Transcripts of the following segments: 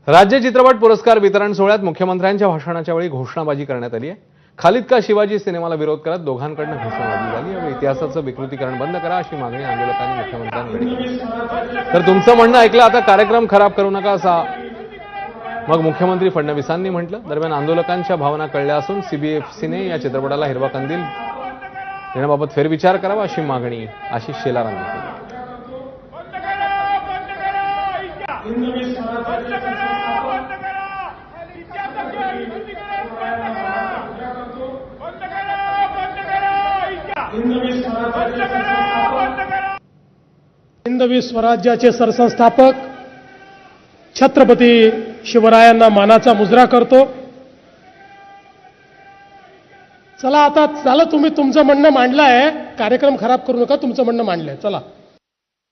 राज्य चित्रपट पुरस्कार वितरण सोहळ्यात मुख्यमंत्र्यांच्या भाषणाच्या वेळी घोषणाबाजी करण्यात आली आहे। खालिद का शिवाजी सिनेमाला विरोध करत दोघांकडून घोषणाबाजी झाली। यावेळी इतिहासाचं विकृतीकरण बंद करा अशी मागणी आंदोलकांनी मुख्यमंत्र्यांकडे केली। तर तुमचं म्हणणं ऐकलं, आता कार्यक्रम खराब करू नका असा मग मुख्यमंत्री फडणवीसांनी म्हटलं। दरम्यान आंदोलकांच्या भावना कळल्या असून सीबीएफसीने या चित्रपटाला हिरवा कंदील देण्याबाबत फेरविचार करावा अशी मागणी आशिष शेलारांनी केली। हिंदवी स्वराज्याचे सरसंस्थापक छत्रपती शिवरायांना मानाचा मुजरा करतो। चला आता चला, तुम्ही तुमचं म्हणणं मांडलंय, कार्यक्रम खराब करू नका, तुमचं म्हणणं मांडलंय, चला।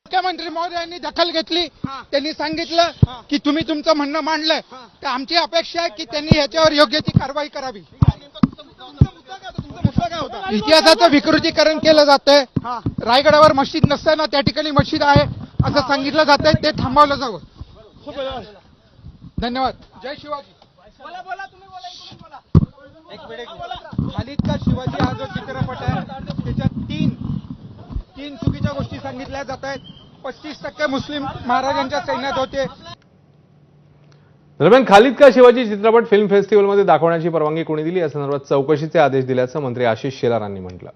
मुख्यमंत्री महोदयांनी दखल घेतली, त्यांनी सांगितलं की तुम्ही तुमचं म्हणणं मांडलंय, तर आमची अपेक्षा आहे की त्यांनी याच्यावर योग्य ती कारवाई करावी। इतिहासाचं विकृतीकरण केलं जातंय। रायगडावर मस्जिद नसताना त्या ठिकाणी मस्जिद आहे असं सांगितलं जातंय, ते थांबवलं जावं। धन्यवाद। जय शिवाजी। खालिद का शिवाजी हा जो चित्रपट आहे त्याच्यात तीन चुकीच्या गोष्टी सांगितल्या जात आहेत। 35% मुस्लिम महाराजांच्या सैन्यात होते। दरम्यान खालिद का शिवाजी चित्रपट फिल्म फेस्टिवलमध्ये दाखवण्याची परवानगी कोणी दिली या संदर्भात चौकशीचे आदेश दिल्याचं मंत्री आशिष शेलारांनी म्हटलं।